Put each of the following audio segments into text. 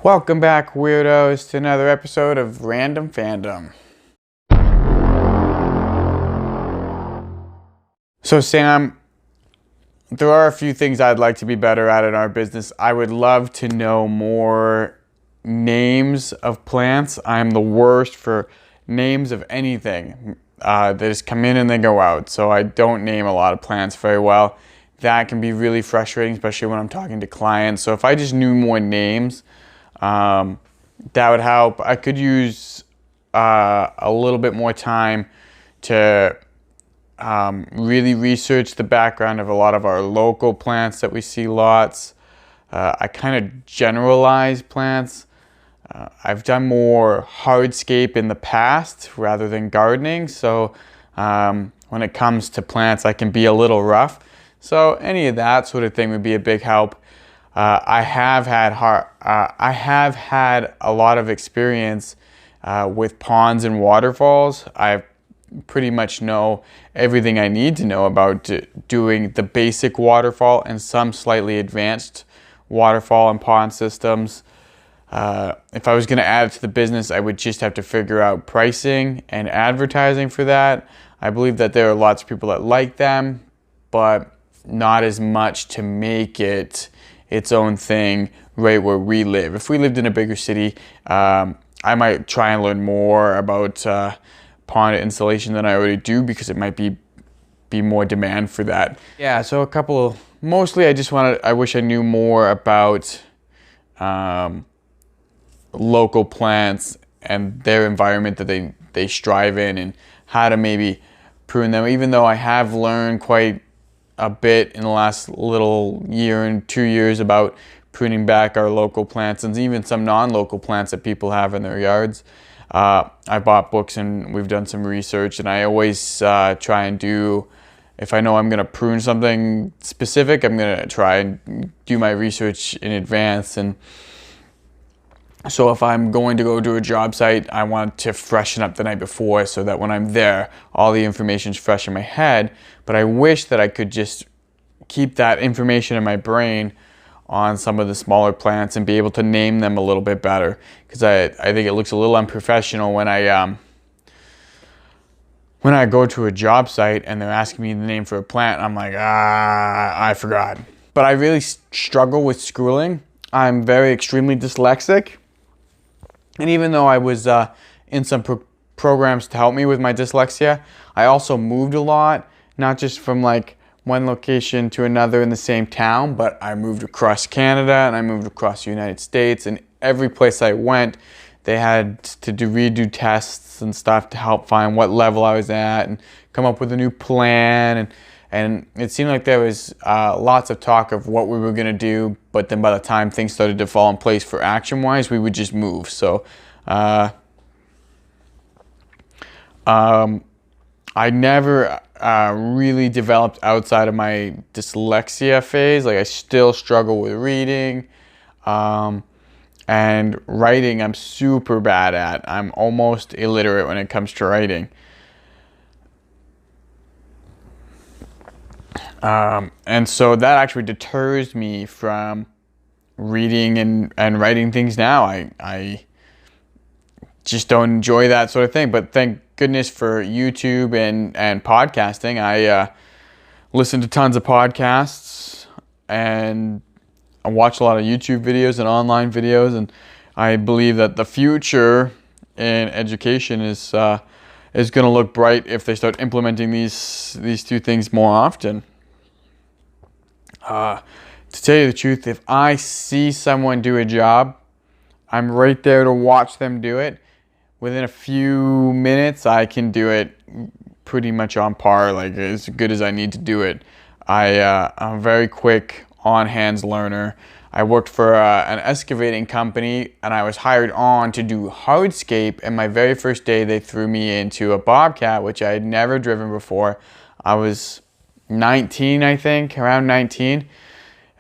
Welcome back, weirdos, to another episode of Random Fandom. So, Sam, there are a few things I'd like to be better at in our business. I would love to know more names of plants. I'm the worst for names of anything. They just come in and they go out, so I don't name a lot of plants very well. That can be really frustrating, especially when I'm talking to clients. So if I just knew more names, that would help. I could use a little bit more time to really research the background of a lot of our local plants that we see lots. I kind of generalize plants. I've done more hardscape in the past rather than gardening, so when it comes to plants, I can be a little rough. So any of that sort of thing would be a big help. I have had a lot of experience with ponds and waterfalls. I pretty much know everything I need to know about doing the basic waterfall and some slightly advanced waterfall and pond systems. If I was going to add it to the business, I would just have to figure out pricing and advertising for that. I believe that there are lots of people that like them, but not as much to make it its own thing right where we live. If we lived in a bigger city, I might try and learn more about pond installation than I already do, because it might be more demand for that. Yeah, so mostly I wish I knew more about local plants and their environment that they strive in, and how to maybe prune them, even though I have learned quite a bit in the last little year and 2 years about pruning back our local plants and even some non-local plants that people have in their yards. I bought books and we've done some research, and I always try and do, if I know I'm going to prune something specific, I'm going to try and do my research in advance. And so if I'm going to go to a job site, I want to freshen up the night before so that when I'm there, all the information's fresh in my head. But I wish that I could just keep that information in my brain on some of the smaller plants and be able to name them a little bit better. Because I think it looks a little unprofessional when I go to a job site and they're asking me the name for a plant. I'm like, I forgot. But I really struggle with schooling. I'm extremely dyslexic. And even though I was in some programs to help me with my dyslexia, I also moved a lot, not just from like one location to another in the same town, but I moved across Canada and I moved across the United States, and every place I went, they had to redo tests and stuff to help find what level I was at and come up with a new plan. And it seemed like there was lots of talk of what we were going to do, but then by the time things started to fall in place for action-wise, we would just move. So I never really developed outside of my dyslexia phase. Like, I still struggle with reading. And writing, I'm super bad at. I'm almost illiterate when it comes to writing. And so that actually deters me from reading and writing things now. I just don't enjoy that sort of thing. But thank goodness for YouTube and podcasting. I listen to tons of podcasts, and I watch a lot of YouTube videos and online videos. And I believe that the future in education is going to look bright if they start implementing these two things more often. To tell you the truth, if I see someone do a job, I'm right there to watch them do it. Within a few minutes, I can do it pretty much on par, like as good as I need to do it. I'm a very quick, on-hands learner. I worked for an excavating company, and I was hired on to do hardscape. And my very first day, they threw me into a Bobcat, which I had never driven before. I was 19, I think, around 19.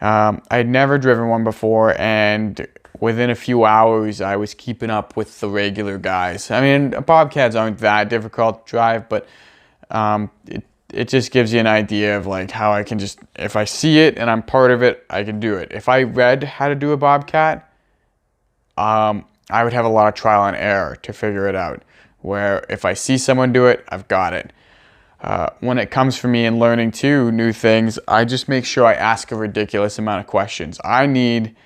I had never driven one before, and within a few hours, I was keeping up with the regular guys. I mean, Bobcats aren't that difficult to drive, but it just gives you an idea of like how I can just, if I see it and I'm part of it, I can do it. If I read how to do a Bobcat, I would have a lot of trial and error to figure it out. Where if I see someone do it, I've got it. When it comes for me in learning too new things, I just make sure I ask a ridiculous amount of questions. I need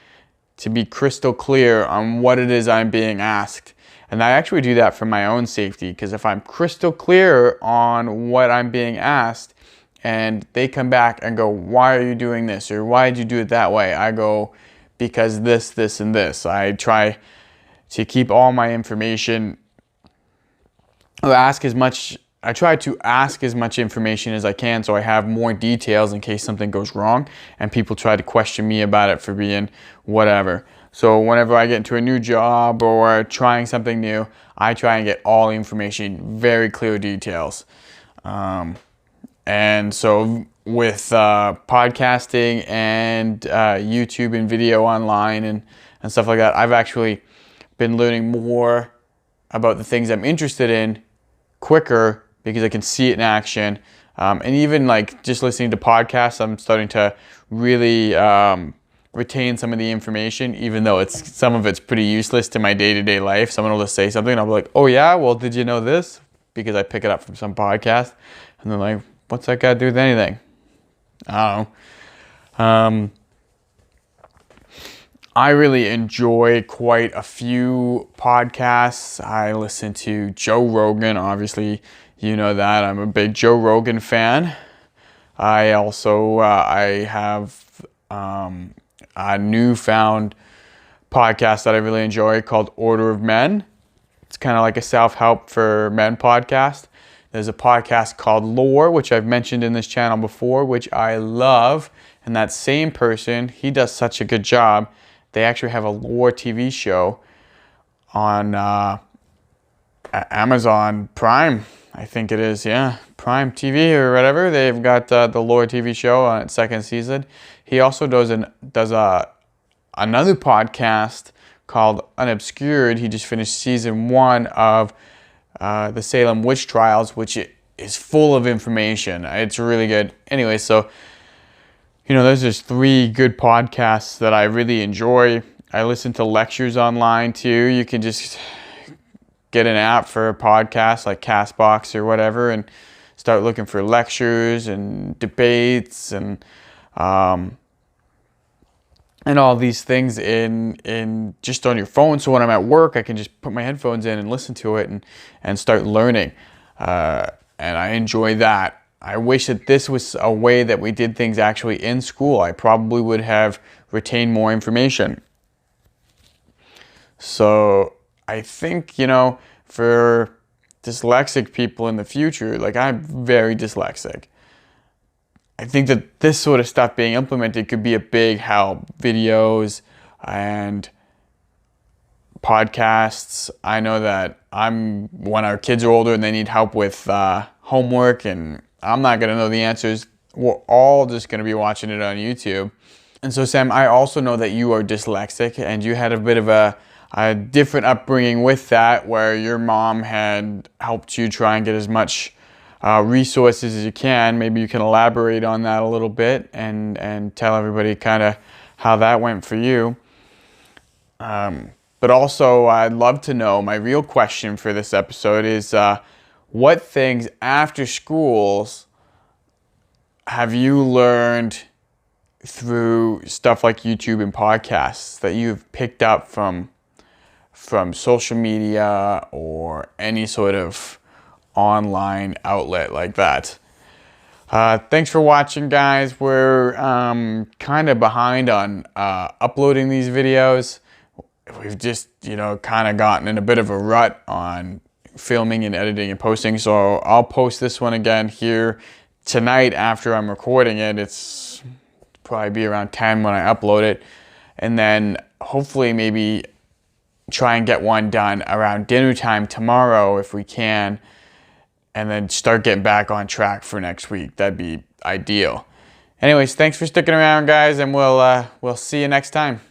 to be crystal clear on what it is I'm being asked. And I actually do that for my own safety, because if I'm crystal clear on what I'm being asked and they come back and go, why are you doing this? Or why did you do it that way? I go, because this, this, and this. I try to keep all my information, I try to ask as much information as I can so I have more details in case something goes wrong and people try to question me about it for being whatever. So whenever I get into a new job or trying something new, I try and get all the information, very clear details. And so with podcasting and YouTube and video online and stuff like that, I've actually been learning more about the things I'm interested in quicker because I can see it in action. And even like just listening to podcasts, I'm starting to really retain some of the information, even though some of it's pretty useless to my day-to-day life. Someone will just say something and I'll be like, oh yeah, well, did you know this? Because I pick it up from some podcast. And they're like, what's that got to do with anything? I don't know. I really enjoy quite a few podcasts. I listen to Joe Rogan, obviously, you know that. I'm a big Joe Rogan fan. I also, I have a newfound podcast that I really enjoy called Order of Men. It's kind of like a self-help for men podcast. There's a podcast called Lore, which I've mentioned in this channel before, which I love. And that same person, he does such a good job. They actually have a Lore TV show on Amazon Prime, I think it is, yeah, Prime TV or whatever. They've got the Lore TV show on its second season. He also does another podcast called Unobscured. He just finished season 1 of the Salem Witch Trials, which is full of information. It's really good. Anyway, so those are just 3 good podcasts that I really enjoy. I listen to lectures online too. You can just get an app for a podcast like Castbox or whatever and start looking for lectures and debates and all these things in just on your phone. So when I'm at work, I can just put my headphones in and listen to it and start learning. And I enjoy that. I wish that this was a way that we did things actually in school. I probably would have retained more information. So I think, for dyslexic people in the future, like I'm very dyslexic, I think that this sort of stuff being implemented could be a big help. Videos and podcasts. I know that when our kids are older and they need help with homework and I'm not going to know the answers, we're all just going to be watching it on YouTube. And so, Sam, I also know that you are dyslexic and you had a bit of a different upbringing with that, where your mom had helped you try and get as much resources as you can. Maybe you can elaborate on that a little bit and tell everybody kind of how that went for you. But also, I'd love to know, my real question for this episode is, what things after schools have you learned through stuff like YouTube and podcasts that you've picked up from social media or any sort of online outlet like that? Thanks for watching, guys. We're kind of behind on uploading these videos. We've just, kind of gotten in a bit of a rut on filming and editing and posting. So I'll post this one again here tonight after I'm recording it. It's probably be around 10 when I upload it. And then hopefully maybe try and get one done around dinner time tomorrow if we can. And then start getting back on track for next week. That'd be ideal. Anyways, thanks for sticking around, guys, and we'll see you next time.